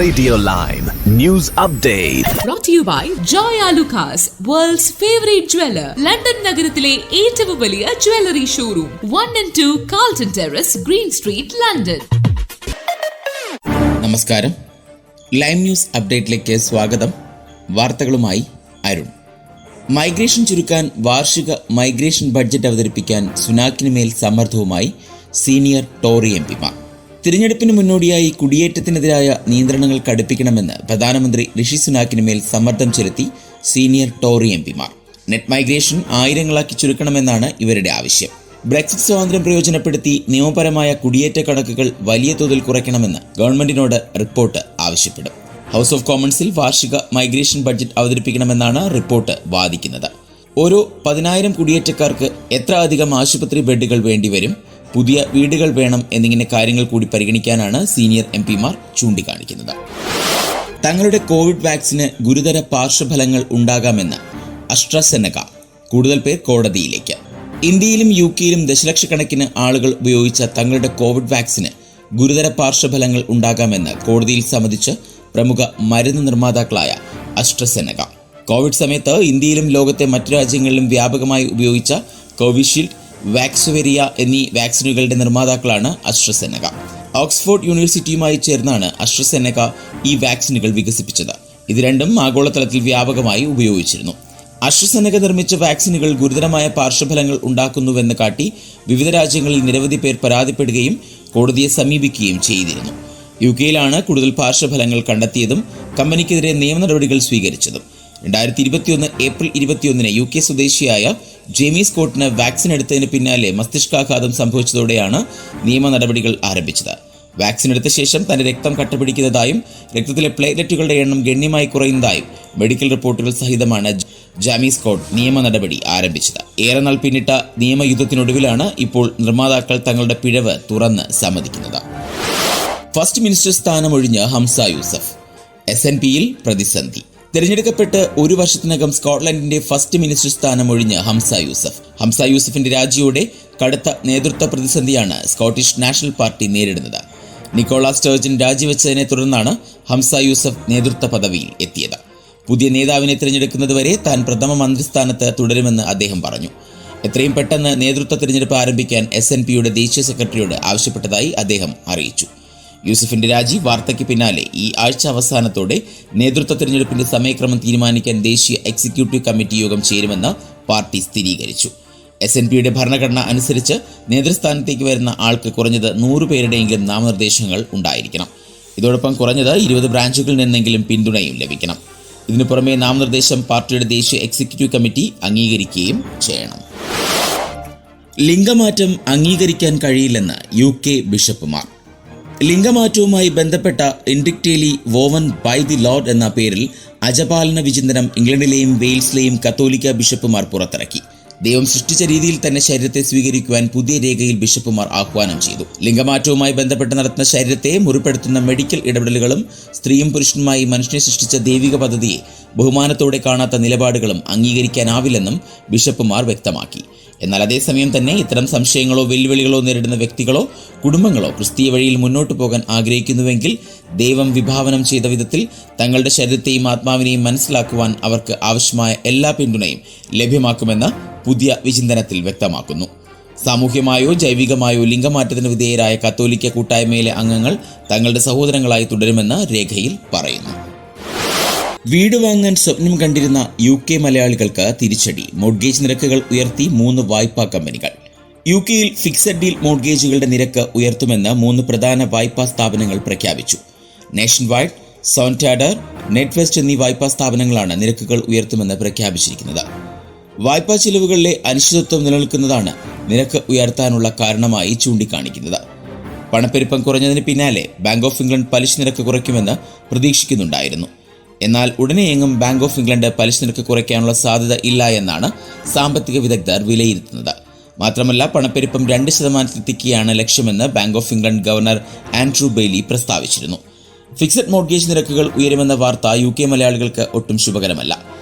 Radio Lime News Update. Brought to you by Joy Alucas, world's favorite jeweler. London നഗരത്തിലെ ഏറ്റവും വലിയ jewellery showroom 1 and 2 Carlton Terrace, Green Street, London. നമസ്കാരം. Lime news അപ്ഡേറ്റിലേക്ക് സ്വാഗതം. വാർത്തകളുമായി Arun. Migration ചുരുക്കാൻ വാർഷിക migration budget അവതരിപ്പിക്കാൻ സുനാക്കിന് മേൽ സമ്മർദ്ദവുമായി സീനിയർ ടോറി എംപിമാർ. തിരഞ്ഞെടുപ്പിന് മുന്നോടിയായി കുടിയേറ്റത്തിനെതിരായ നിയന്ത്രണങ്ങൾ കടുപ്പിക്കണമെന്ന് പ്രധാനമന്ത്രി ഋഷി സുനാക്കിന് മേൽ സമ്മർദ്ദം ചെലുത്തി സീനിയർ ടോറി എംപിമാർ. നെറ്റ് മൈഗ്രേഷൻ ആയിരങ്ങളാക്കി ചുരുക്കണമെന്നാണ് ഇവരുടെ ആവശ്യം. ബ്രെക്സിറ്റ് സ്വാതന്ത്ര്യം പ്രയോജനപ്പെടുത്തി നിയമപരമായ കുടിയേറ്റ കണക്കുകൾ വലിയ തോതിൽ കുറയ്ക്കണമെന്ന് ഗവൺമെന്റിനോട് റിപ്പോർട്ട് ആവശ്യപ്പെടും. ഹൗസ് ഓഫ് കോമൺസിൽ വാർഷിക മൈഗ്രേഷൻ ബഡ്ജറ്റ് അവതരിപ്പിക്കണമെന്നാണ് റിപ്പോർട്ട് വാദിക്കുന്നത്. ഓരോ 10,000 കുടിയേറ്റക്കാർക്ക് എത്ര അധികം ആശുപത്രി ബെഡുകൾ വേണ്ടിവരും, പുതിയ വീടുകൾ വേണം എന്നിങ്ങനെ കാര്യങ്ങൾ കൂടി പരിഗണിക്കാനാണ് സീനിയർ എംപിമാർ ചൂണ്ടിക്കാണിക്കുന്നത്. തങ്ങളുടെ കോവിഡ് വാക്സിന് ഗുരുതര പാർശ്വഫലങ്ങൾ ഉണ്ടാകാമെന്ന് അസ്ട്രസെനക. കൂടുതൽ പേർ കോടതിയിലേക്ക്. ഇന്ത്യയിലും യുകെയിലും ദശലക്ഷക്കണക്കിന് ആളുകൾ ഉപയോഗിച്ച തങ്ങളുടെ കോവിഡ് വാക്സിന് ഗുരുതര പാർശ്വഫലങ്ങൾ ഉണ്ടാകാമെന്ന് കോടതിയിൽ സമ്മതിച്ച് പ്രമുഖ മരുന്ന് നിർമ്മാതാക്കളായ അസ്ട്രസെനക. കോവിഡ് സമയത്ത് ഇന്ത്യയിലും ലോകത്തെ മറ്റു രാജ്യങ്ങളിലും വ്യാപകമായി ഉപയോഗിച്ച കോവിഷീൽഡ്, വാക്സിവേരിയ എന്നീ വാക്സിനുകളുടെ നിർമ്മാതാക്കളാണ് അസ്ട്രസെനക. ഓക്സ്ഫോർഡ് യൂണിവേഴ്സിറ്റിയുമായി ചേർന്നാണ് അസ്ട്രസെനക ഈ വാക്സിനുകൾ വികസിപ്പിച്ചത്. ഇത് രണ്ടും ആഗോളതലത്തിൽ വ്യാപകമായി ഉപയോഗിച്ചിരുന്നു. അസ്ട്രസെനക നിർമ്മിച്ച വാക്സിനുകൾ ഗുരുതരമായ പാർശ്വഫലങ്ങൾ ഉണ്ടാക്കുന്നുവെന്ന് കാട്ടി വിവിധ രാജ്യങ്ങളിൽ നിരവധി പേർ പരാതിപ്പെടുകയും കോടതിയെ സമീപിക്കുകയും ചെയ്തിരുന്നു. യുകെയിലാണ് കൂടുതൽ പാർശ്വഫലങ്ങൾ കണ്ടെത്തിയതും കമ്പനിക്കെതിരെ നിയമ നടപടികൾ സ്വീകരിച്ചതും. 2021 ഏപ്രിൽ 21 UK സ്വദേശിയായ ജെമി സ്കോട്ടിന് വാക്സിൻ എടുത്തതിന് പിന്നാലെ മസ്തിഷ്കാഘാതം സംഭവിച്ചതോടെയാണ് നിയമ നടപടികൾ ആരംഭിച്ചത്. വാക്സിൻ എടുത്ത ശേഷം തന്റെ രക്തം കട്ടപിടിക്കുന്നതായും രക്തത്തിലെ പ്ലേറ്റ്ലെറ്റുകളുടെ എണ്ണം ഗണ്യമായി കുറയുന്നതായും മെഡിക്കൽ റിപ്പോർട്ടുകൾ സഹിതമാണ് ജാമി സ്കോട്ട് നിയമ നടപടി ആരംഭിച്ചത്. ഏറെ നാൾ പിന്നിട്ട നിയമയുദ്ധത്തിനൊടുവിലാണ് ഇപ്പോൾ നിർമ്മാതാക്കൾ തങ്ങളുടെ പിഴവ് തുറന്ന് സമ്മതിക്കുന്നത്. ഫസ്റ്റ് മിനിസ്റ്റർ സ്ഥാനമൊഴിഞ്ഞ് ഹംസ യൂസഫ്. SNPയിൽ പ്രതിസന്ധി. തിരഞ്ഞെടുക്കപ്പെട്ട് ഒരു വർഷത്തിനകം സ്കോട്ട്ലൻഡിന്റെ ഫസ്റ്റ് മിനിസ്റ്റർ സ്ഥാനം ഒഴിഞ്ഞ് ഹംസ യൂസഫിന്റെ രാജിയോടെ കടുത്ത നേതൃത്വ പ്രതിസന്ധിയാണ് സ്കോട്ടിഷ് നാഷണൽ പാർട്ടി നേരിടുന്നത്. നിക്കോള സ്റ്റേർജൻ രാജിവെച്ചതിനെ തുടർന്നാണ് ഹംസ യൂസഫ് നേതൃത്വ പദവിയിൽ എത്തിയത്. പുതിയ നേതാവിനെ തിരഞ്ഞെടുക്കുന്നതുവരെ താൻ പ്രഥമ മന്ത്രിസ്ഥാനത്ത് തുടരുമെന്ന് അദ്ദേഹം പറഞ്ഞു. എത്രയും പെട്ടെന്ന് നേതൃത്വ തിരഞ്ഞെടുപ്പ് ആരംഭിക്കാൻ SNPയുടെ ദേശീയ സെക്രട്ടറിയോട് ആവശ്യപ്പെട്ടതായി അദ്ദേഹം അറിയിച്ചു. യൂസഫിന്റെ രാജി വാർത്തയ്ക്ക് പിന്നാലെ ഈ ആഴ്ച അവസാനത്തോടെ നേതൃത്വ തിരഞ്ഞെടുപ്പിന്റെ സമയക്രമം തീരുമാനിക്കാൻ ദേശീയ എക്സിക്യൂട്ടീവ് കമ്മിറ്റി യോഗം ചേരുമെന്ന് പാർട്ടി സ്ഥിരീകരിച്ചു. SNPയുടെ ഭരണഘടന അനുസരിച്ച് നേതൃസ്ഥാനത്തേക്ക് വരുന്ന ആൾക്ക് കുറഞ്ഞത് 100 പേരുടെയെങ്കിലും നാമനിർദ്ദേശങ്ങൾ ഉണ്ടായിരിക്കണം. ഇതോടൊപ്പം കുറഞ്ഞത് 20 ബ്രാഞ്ചുകളിൽ നിന്നെങ്കിലും പിന്തുണയും ലഭിക്കണം. ഇതിനു പുറമെ നാമനിർദ്ദേശം പാർട്ടിയുടെ ദേശീയ എക്സിക്യൂട്ടീവ് കമ്മിറ്റി അംഗീകരിക്കുകയും ചെയ്യണം. ലിംഗമാറ്റം അംഗീകരിക്കാൻ കഴിയില്ലെന്ന് UK ബിഷപ്പുമാർ. ലിംഗമാറ്റവുമായി ബന്ധപ്പെട്ട ഇൻഡിക്റ്റേലി വോവൻ ബൈ ദി ലോർഡ് എന്ന പേരിൽ അജപാലന വിചിന്തനം ഇംഗ്ലണ്ടിലെയും വെയിൽസിലെയും കത്തോലിക്ക ബിഷപ്പുമാർ പുറത്തിറക്കി. ദൈവം സൃഷ്ടിച്ച രീതിയിൽ തന്നെ ശരീരത്തെ സ്വീകരിക്കുവാൻ പുതിയ രേഖയിൽ ബിഷപ്പുമാർ ആഹ്വാനം ചെയ്തു. ലിംഗമാറ്റവുമായി ബന്ധപ്പെട്ട് നടത്തുന്ന ശരീരത്തെ മുറിപ്പെടുത്തുന്ന മെഡിക്കൽ ഇടപെടലുകളും സ്ത്രീയും പുരുഷനുമായി മനുഷ്യനെ സൃഷ്ടിച്ച ദൈവിക പദ്ധതിയെ ബഹുമാനത്തോടെ കാണാത്ത നിലപാടുകളും അംഗീകരിക്കാനാവില്ലെന്നും ബിഷപ്പുമാർ വ്യക്തമാക്കി. എന്നാൽ അതേസമയം തന്നെ ഇത്തരം സംശയങ്ങളോ വെല്ലുവിളികളോ നേരിടുന്ന വ്യക്തികളോ കുടുംബങ്ങളോ ക്രിസ്തീയ വഴിയിൽ മുന്നോട്ടു പോകാൻ ആഗ്രഹിക്കുന്നുവെങ്കിൽ ദൈവം വിഭാവനം ചെയ്ത വിധത്തിൽ തങ്ങളുടെ ശരീരത്തെയും ആത്മാവിനെയും മനസ്സിലാക്കുവാൻ അവർക്ക് ആവശ്യമായ എല്ലാ പിന്തുണയും ലഭ്യമാക്കുമെന്ന് പുതിയ വിചിന്തനത്തിൽ വ്യക്തമാക്കുന്നു. സാമൂഹ്യമായോ ജൈവികമായോ ലിംഗമാറ്റത്തിന് വിധേയരായ കത്തോലിക്ക കൂട്ടായ്മയിലെ അംഗങ്ങൾ തങ്ങളുടെ സഹോദരങ്ങളായി തുടരുമെന്ന് രേഖയിൽ പറയുന്നു. വീട് വാങ്ങാൻ സ്വപ്നം കണ്ടിരുന്ന UK മലയാളികൾക്ക് തിരിച്ചടി. മോർഗേജ് നിരക്കുകൾ ഉയർത്തി 3 വായ്പാ കമ്പനികൾ. UKയിൽ ഫിക്സഡ് ഡീൽ മോർഗേജുകളുടെ നിരക്ക് ഉയർത്തുമെന്ന് 3 പ്രധാന വായ്പാ സ്ഥാപനങ്ങൾ പ്രഖ്യാപിച്ചു. നേഷൻ വൈഡ്, സോൺടാഡർ, നെറ്റ്വെസ്റ്റ് എന്നീ വായ്പാ സ്ഥാപനങ്ങളാണ് നിരക്കുകൾ ഉയർത്തുമെന്ന് പ്രഖ്യാപിച്ചിരിക്കുന്നത്. വായ്പാ ചിലവുകളിലെ അനിശ്ചിതത്വം നിലനിൽക്കുന്നതാണ് നിരക്ക് ഉയർത്താനുള്ള കാരണമായി ചൂണ്ടിക്കാണിക്കുന്നത്. പണപ്പെരുപ്പം കുറഞ്ഞതിന് പിന്നാലെ ബാങ്ക് ഓഫ് ഇംഗ്ലണ്ട് പലിശ നിരക്ക് കുറയ്ക്കുമെന്ന് പ്രതീക്ഷിക്കുന്നുണ്ടായിരുന്നു. എന്നാൽ ഉടനെയെങ്ങും ബാങ്ക് ഓഫ് ഇംഗ്ലണ്ട് പലിശ നിരക്ക് കുറയ്ക്കാനുള്ള സാധ്യത ഇല്ല എന്നാണ് സാമ്പത്തിക വിദഗ്ധർ വിലയിരുത്തുന്നത്. മാത്രമല്ല പണപ്പെരുപ്പം 2% എത്തിക്കുകയാണ് ലക്ഷ്യമെന്ന് Bank of England governor Andrew Bailey പ്രസ്താവിച്ചിരുന്നു. ഫിക്സഡ് മോർഗേജ് നിരക്കുകൾ ഉയരുമെന്ന വാർത്ത UK മലയാളികൾക്ക് ഒട്ടും ശുഭകരമല്ല.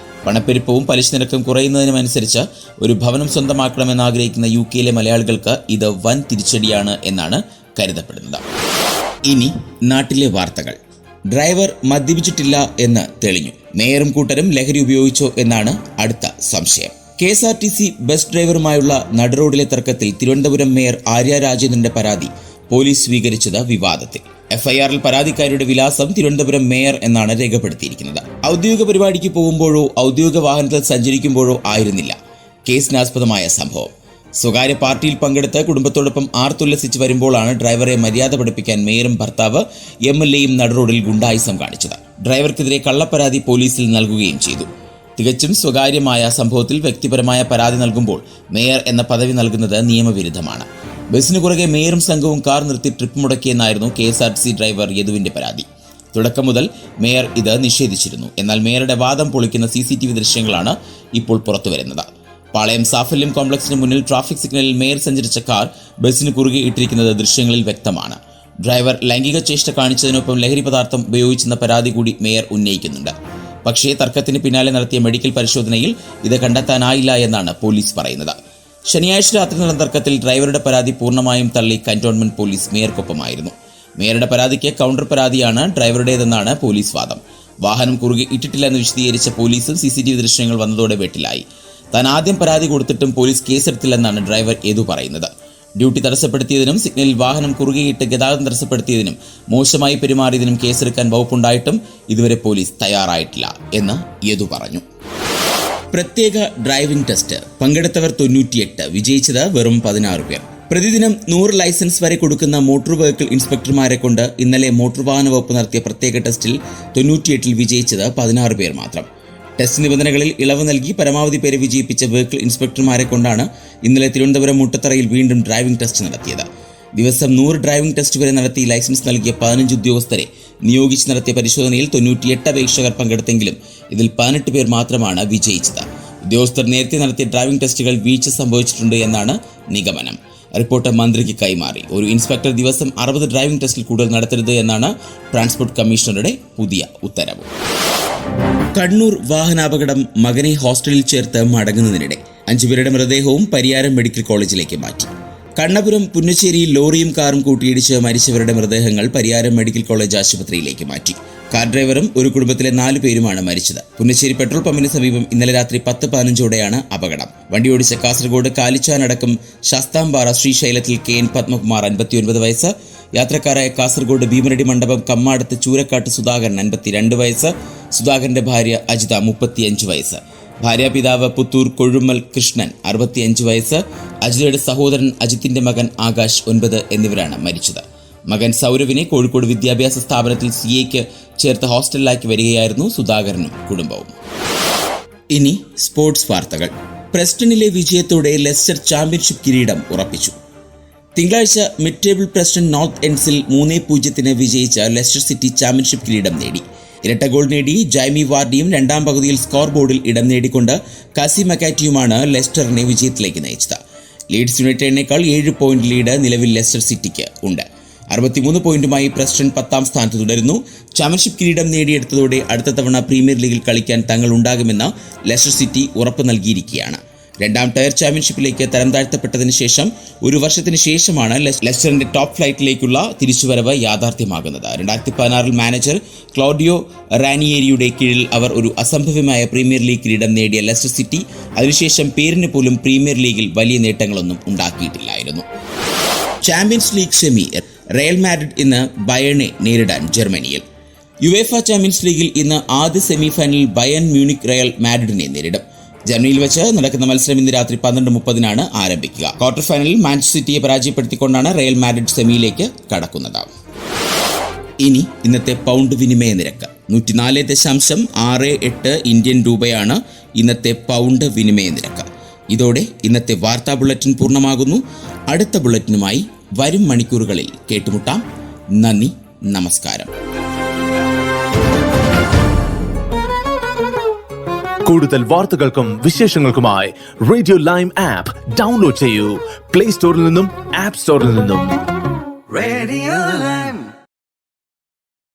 പണപ്പെരുപ്പവും പലിശ നിരക്കും കുറയുന്നതിനനുസരിച്ച് ഒരു ഭവനം സ്വന്തമാക്കണമെന്ന് ആഗ്രഹിക്കുന്ന UKയിലെ മലയാളികൾക്ക് ഇത് വൻ തിരിച്ചടിയാണ് എന്നാണ് കരുതപ്പെടുന്നത്. ഇനി നാട്ടിലെ വാർത്തകൾ. ഡ്രൈവർ മദ്യപിച്ചിട്ടില്ല എന്ന് തെളിഞ്ഞു. മേയറും കൂട്ടരും ലഹരി ഉപയോഗിച്ചോ എന്നാണ് അടുത്ത സംശയം. KSRTC ബസ് ഡ്രൈവറുമായുള്ള നടുറോഡിലെ തർക്കത്തിൽ തിരുവനന്തപുരം മേയർ ആര്യ രാജേന്ദ്രന്റെ പരാതി പോലീസ് സ്വീകരിച്ചത് വിവാദത്തിൽ. FIRൽ പരാതിക്കാരിയുടെ വിലാസം തിരുവനന്തപുരം മേയർ എന്നാണ് രേഖപ്പെടുത്തിയിരിക്കുന്നത്. ഔദ്യോഗിക പരിപാടിക്ക് പോകുമ്പോഴോ ഔദ്യോഗിക വാഹനത്തിൽ സഞ്ചരിക്കുമ്പോഴോ ആയിരുന്നില്ല കേസിനാസ്പദമായ സംഭവം. സ്വകാര്യ പാർട്ടിയിൽ പങ്കെടുത്ത് കുടുംബത്തോടൊപ്പം ആർത്തുല്ലസിച്ച് വരുമ്പോഴാണ് ഡ്രൈവറെ മര്യാദ പഠിപ്പിക്കാൻ മേയറും ഭർത്താവ് MLAയും നടുറോഡിൽ ഗുണ്ടായിസം കാണിച്ചത്. ഡ്രൈവർക്കെതിരെ കള്ളപ്പരാതി പോലീസിൽ നൽകുകയും ചെയ്തു. തികച്ചും സ്വകാര്യമായ സംഭവത്തിൽ വ്യക്തിപരമായ പരാതി നൽകുമ്പോൾ മേയർ എന്ന പദവി നൽകുന്നത് നിയമവിരുദ്ധമാണ്. ബസിന് പുറകെ മേയറും സംഘവും കാർ നിർത്തി ട്രിപ്പ് മുടക്കിയെന്നായിരുന്നു KSRTC ഡ്രൈവർ യദുവിന്റെ പരാതി. തുടക്കം മുതൽ മേയർ ഇത് നിഷേധിച്ചിരുന്നു. എന്നാൽ മേയറുടെ വാദം പൊളിക്കുന്ന CCTV ദൃശ്യങ്ങളാണ് ഇപ്പോൾ പുറത്തുവരുന്നത്. പാളയം സാഫല്യം കോംപ്ലക്സിന് മുന്നിൽ ട്രാഫിക് സിഗ്നലിൽ മേയർ സഞ്ചരിച്ച കാർ ബസിന് കുറുകെ ഇട്ടിരിക്കുന്നത് ദൃശ്യങ്ങളിൽ വ്യക്തമാണ്. ഡ്രൈവർ ലൈംഗിക ചേഷ്ട കാണിച്ചതിനൊപ്പം ലഹരി പദാർത്ഥം ഉപയോഗിച്ചെന്ന പരാതി കൂടി മേയർ ഉന്നയിക്കുന്നുണ്ട്. പക്ഷേ തർക്കത്തിന് പിന്നാലെ നടത്തിയ മെഡിക്കൽ പരിശോധനയിൽ ഇത് കണ്ടെത്താനായില്ല എന്നാണ് പോലീസ് പറയുന്നത്. ശനിയാഴ്ച രാത്രി നടന്ന തർക്കത്തിൽ ഡ്രൈവറുടെ പരാതി പൂർണ്ണമായും തള്ളി കന്റോൺമെന്റ് പോലീസ് മേയർക്കൊപ്പമായിരുന്നു. മേയറുടെ പരാതിക്ക് കൗണ്ടർ പരാതിയാണ് ഡ്രൈവറുടേതെന്നാണ് പോലീസ് വാദം. വാഹനം കുറുകെ ഇട്ടിട്ടില്ലെന്ന് വിശദീകരിച്ച പോലീസും CCTV ദൃശ്യങ്ങൾ വന്നതോടെ വെട്ടിലായി. താൻ ആദ്യം പരാതി കൊടുത്തിട്ടും പോലീസ് കേസെടുത്തില്ലെന്നാണ് ഡ്രൈവർ യദു പറയുന്നത്. ഡ്യൂട്ടി തടസ്സപ്പെടുത്തിയതിനും സിഗ്നലിൽ വാഹനം കുറുകെയിട്ട് ഗതാഗതം തടസ്സപ്പെടുത്തിയതിനും മോശമായി പെരുമാറിയതിനും കേസെടുക്കാൻ വകുപ്പുണ്ടായിട്ടും ഇതുവരെ പോലീസ് തയ്യാറായിട്ടില്ല എന്ന് യദു പറഞ്ഞു. പ്രത്യേക ഡ്രൈവിംഗ് ടെസ്റ്റ് പങ്കെടുത്തവർ 98, വിജയിച്ചത് വെറും 16 പേർ. പ്രതിദിനം 100 ലൈസൻസ് വരെ കൊടുക്കുന്ന മോട്ടോർ വെഹിക്കിൾ ഇൻസ്പെക്ടർമാരെ കൊണ്ട് ഇന്നലെ മോട്ടോർ വാഹന വകുപ്പ് നടത്തിയ പ്രത്യേക ടെസ്റ്റിൽ 98-ൽ വിജയിച്ചത് 16 പേർ മാത്രം. ടെസ്റ്റ് നിബന്ധനകളിൽ ഇളവ് നൽകി പരമാവധി പേരെ വിജയിപ്പിച്ച വെഹിക്കിൾ ഇൻസ്പെക്ടർമാരെ കൊണ്ടാണ് ഇന്നലെ തിരുവനന്തപുരം മുട്ടത്തറയിൽ വീണ്ടും ഡ്രൈവിംഗ് ടെസ്റ്റ് നടത്തിയത്. ദിവസം 100 ഡ്രൈവിംഗ് ടെസ്റ്റ് വരെ നടത്തി ലൈസൻസ് നൽകിയ 15 ഉദ്യോഗസ്ഥരെ നിയോഗിച്ച് നടത്തിയ പരിശോധനയിൽ 98 അപേക്ഷകർ പങ്കെടുത്തെങ്കിലും ഇതിൽ 18 പേർ മാത്രമാണ് വിജയിച്ചത്. ഉദ്യോഗസ്ഥർ നേരത്തെ നടത്തിയ ഡ്രൈവിംഗ് ടെസ്റ്റുകൾ വീഴ്ച സംഭവിച്ചിട്ടുണ്ട് എന്നാണ് നിഗമനം. റിപ്പോർട്ട് മന്ത്രിക്ക് കൈമാറി. ഒരു ഇൻസ്പെക്ടർ ദിവസം 60 ഡ്രൈവിംഗ് ടെസ്റ്റിൽ കൂടുതൽ നടത്തരുത് എന്നാണ് ട്രാൻസ്പോർട്ട് കമ്മീഷണറുടെ പുതിയ ഉത്തരവ്. കണ്ണൂർ വാഹനാപകടം. മകനെ ഹോസ്റ്റലിൽ ചേർത്ത് മടങ്ങുന്നതിനിടെ 5 പേരുടെ മൃതദേഹവും പരിയാരം മെഡിക്കൽ കോളേജിലേക്ക് മാറ്റി. കണ്ണപുരം പുന്നശ്ശേരിയിൽ ലോറിയും കാറും കൂട്ടിയിടിച്ച് മരിച്ചവരുടെ മൃതദേഹങ്ങൾ പരിയാരം മെഡിക്കൽ കോളേജ് ആശുപത്രിയിലേക്ക് മാറ്റി. കാർ ഡ്രൈവറും ഒരു കുടുംബത്തിലെ 4 പേരുമാണ് മരിച്ചത്. പുന്നശ്ശേരി പെട്രോൾ പമ്പിന് സമീപം ഇന്നലെ രാത്രി 10:15ഓടെയാണ് അപകടം. വണ്ടിയോടിച്ച കാസർഗോഡ് കാലിച്ചാനടക്കം ശാസ്താംപാറ ശ്രീശൈലത്തിൽ KN പത്മകുമാർ 59 വയസ്സ്, യാത്രക്കാരായ കാസർഗോഡ് ഭീമരടി മണ്ഡപം കമ്മാടത്ത് ചൂരക്കാട്ട് സുധാകരൻ 52 വയസ്സ്, സുധാകരന്റെ ഭാര്യ അജിത 35 വയസ്സ്, ഭാര്യാപിതാവ് പുത്തൂർ കൊഴുമ്മൽ കൃഷ്ണൻ 65 വയസ്സ്, അജിതയുടെ സഹോദരൻ അജിത്തിന്റെ മകൻ ആകാശ് 9 എന്നിവരാണ് മരിച്ചത്. മകൻ സൗരവിനെ കോഴിക്കോട് വിദ്യാഭ്യാസ സ്ഥാപനത്തിൽ CAക്ക് ചേർത്ത് ഹോസ്റ്റലിലാക്കി വരികയായിരുന്നു സുധാകരനും കുടുംബവും. ഇനി സ്പോർട്സ് വാർത്തകൾ. പ്രസ്റ്റണിലെ വിജയത്തോടെ ലെസ്റ്റർ ചാമ്പ്യൻഷിപ്പ് കിരീടം ഉറപ്പിച്ചു. തിങ്കളാഴ്ച മിഡ് ടേബിൾ പ്രസ്റ്റൺ നോർത്ത് എൻഡ്സിൽ 3-0 വിജയിച്ച ലെസ്റ്റർ സിറ്റി ചാമ്പ്യൻഷിപ്പ് കിരീടം നേടി. ഇരട്ട ഗോൾ നേടി ജൈമി വാർഡിയും രണ്ടാം പകുതിയിൽ സ്കോർ ബോർഡിൽ ഇടം നേടിക്കൊണ്ട് കാസി മക്കാറ്റിയുമാണ് ലെസ്റ്ററിനെ വിജയത്തിലേക്ക് നയിച്ചത്. ലീഡ്സ് യുണൈറ്റഡിനേക്കാൾ 7 പോയിന്റ് ലീഡ് നിലവിൽ ലെസ്റ്റർ സിറ്റിക്ക് ഉണ്ട്. 63 പോയിന്റുമായി പ്രസ്റ്റൺ 10ാം സ്ഥാനത്ത് തുടരുന്നു. ചാമ്പ്യൻഷിപ്പ് കിരീടം നേടിയെടുത്തതോടെ അടുത്ത തവണ പ്രീമിയർ ലീഗിൽ കളിക്കാൻ തങ്ങൾ ഉണ്ടാകുമെന്ന് ലെസ്റ്റർ സിറ്റി ഉറപ്പ് നൽകിയിരിക്കുകയാണ്. രണ്ടാം ടയർ ചാമ്പ്യൻഷിപ്പിലേക്ക് തരം താഴ്ത്തപ്പെട്ടതിന് ശേഷം 1 വർഷത്തിന് ശേഷമാണ് ലെസ്റ്ററിന്റെ ടോപ്പ് ഫ്ലൈറ്റിലേക്കുള്ള തിരിച്ചുവരവ് യാഥാർത്ഥ്യമാകുന്നത്. 2016 മാനേജർ ക്ലോഡിയോ റാനിയേരിയുടെ കീഴിൽ അവർ ഒരു അസംഭവ്യമായ പ്രീമിയർ ലീഗ് കിരീടം നേടിയ ലെസ്റ്റർ സിറ്റി അതിനുശേഷം പേരിന് പോലും പ്രീമിയർ ലീഗിൽ വലിയ നേട്ടങ്ങളൊന്നും ഉണ്ടാക്കിയിട്ടില്ലായിരുന്നു. Champions league semi. Real Madrid ഇന്ന് ബയേണിനെ നേരിടാൻ ജർമ്മനിയിൽ. യുവേഫ ചാമ്പ്യൻസ് ലീഗിൽ ഇന്ന് ആദ്യ സെമി ഫൈനലിൽ ബയൺ മ്യൂണിക് റയൽ മാഡ്രിഡിനെ നേരിടും. ജർമ്മനിയിൽ വെച്ച് നടക്കുന്ന മത്സരം ഇന്ന് രാത്രി 12:30 ആരംഭിക്കുക. ക്വാർട്ടർ ഫൈനലിൽ മാഞ്ചസ്റ്റർ സിറ്റിയെ പരാജയപ്പെടുത്തിക്കൊണ്ടാണ് റയൽ മാഡ്രിഡ് സെമിയിലേക്ക് കടക്കുന്നത്. ഇനി ഇന്നത്തെ പൗണ്ട് വിനിമയ നിരക്ക് 104.68 ഇന്ത്യൻ രൂപയാണ് ഇന്നത്തെ പൗണ്ട് വിനിമയ നിരക്ക്. ഇതോടെ ഇന്നത്തെ വാർത്താ ബുള്ളറ്റിൻ പൂർണ്ണമാകുന്നു. അടുത്ത ബുള്ളറ്റിനുമായി വരും മണിക്കൂറുകളിൽ കേട്ടുമുട്ടാം. നന്ദി, നമസ്കാരം. കൂടുതൽ വാർത്തകൾക്കും വിശേഷങ്ങൾക്കുമായി റേഡിയോ ലൈം ആപ്പ് ഡൗൺലോഡ് ചെയ്യൂ. പ്ലേ സ്റ്റോറിൽ നിന്നും ആപ്പ് സ്റ്റോറിൽ നിന്നും.